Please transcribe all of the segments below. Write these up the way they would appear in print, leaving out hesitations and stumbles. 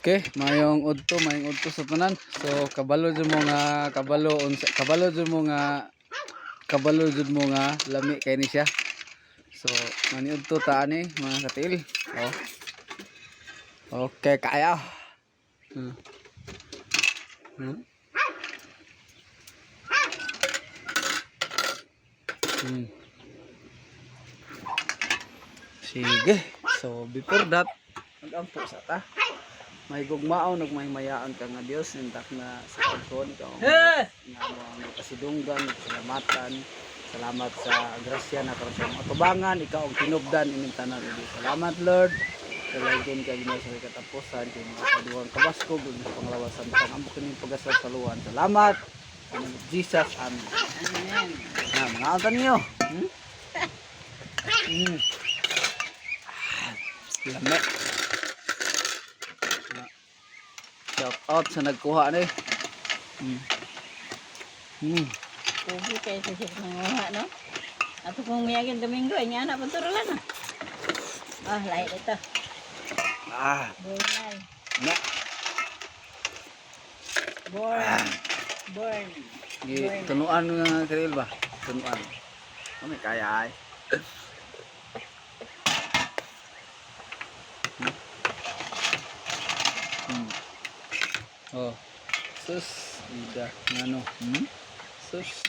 Okay, mayong udto sa tanan. So kabalo jud mo nga kabalo jud mo nga lami kay ni siya. So mani udto ta ani mga katil. Oh. Okay, kaya. Hmm. Hmm. Hmm. Sige. So before that, mag-ampo sa ta. May gugmaon ug may mayaan ka nga Dios intak na sa pagtuon ikaw nga mo kasidunggan, salamatan. Salamat sa grasya na karon sa atubangan, ikaw ang tinubdan ining tanan. Salamat Lord. Salamat kay Ginoo sa katapusan kay mga kaduhang kabaskog ug panglawasan pang ambok ning pag-asa sa luwan. Salamat. In Jesus amen. Amen. Na mga antan niyo. Lame. Shout out sa nagkuha ni. Ubi kayo sa siya nanguha, no? Ato kong miyagin Domingo, ay nga na, panturalan na. Lahat ito. Born. Na. Born. Tunuan nga karil ba? Tunuan. Kami kaya ay. Oh. Sus, ida ngano. Sus.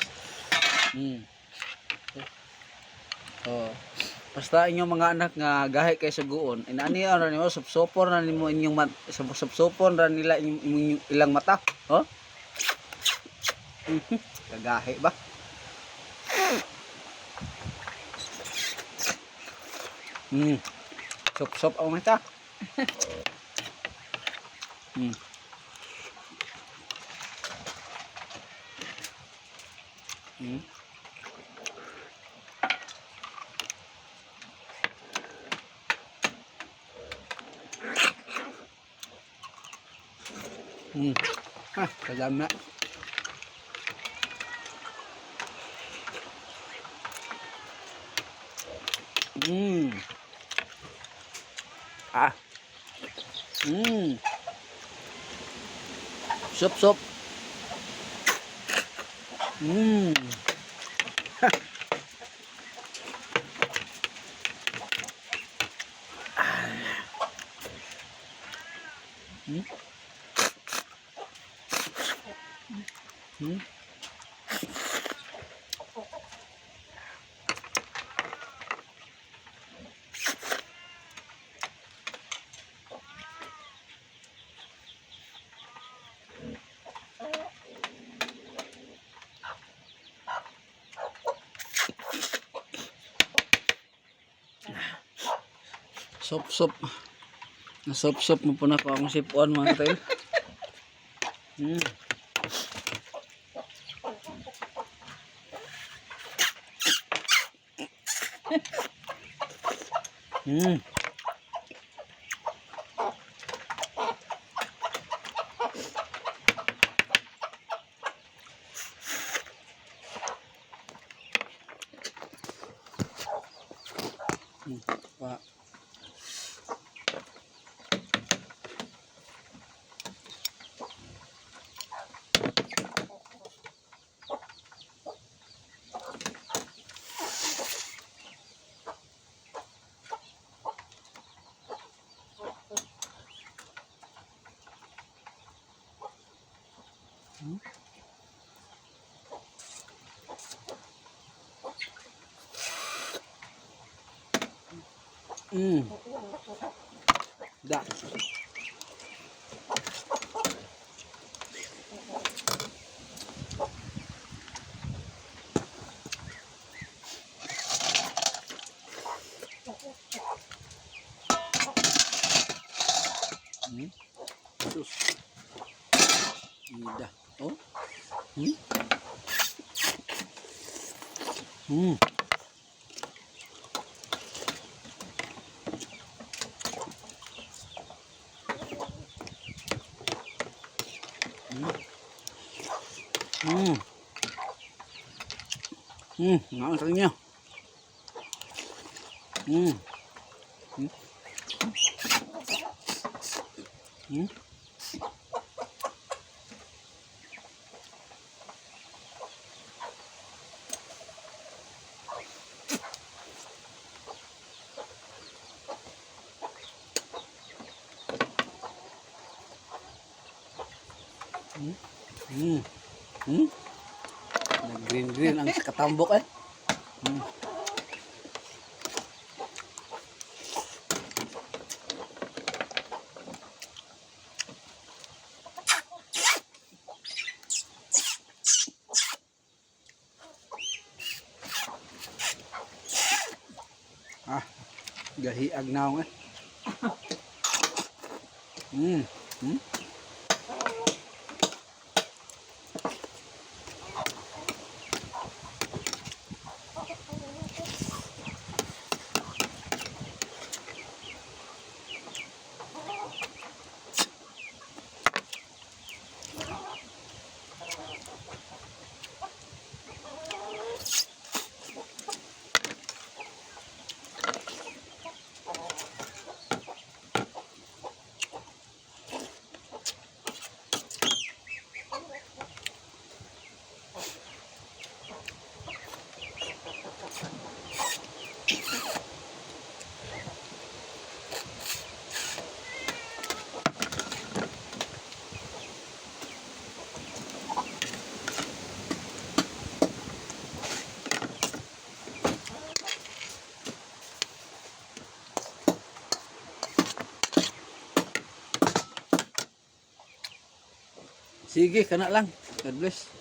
Oh. Basta inyong mga anak nga gahi kay suguon, inani ara nimo supsupor na nimo inyong supsupor ra nila ilang mata. Oh. Kagahi ba? Sup ang mata. Kajam na. Sup. Sup. Nasup mo po na ko akong sipon mga tayo. Pa. Da. Sus. Ida. Oh. Ngon thật nha. Hmm. Hmm. Nag-green ang katambok eh. Hmm. Ah, gahiag naong eh. Hmm. Hmm. Sige, kana lang. God bless.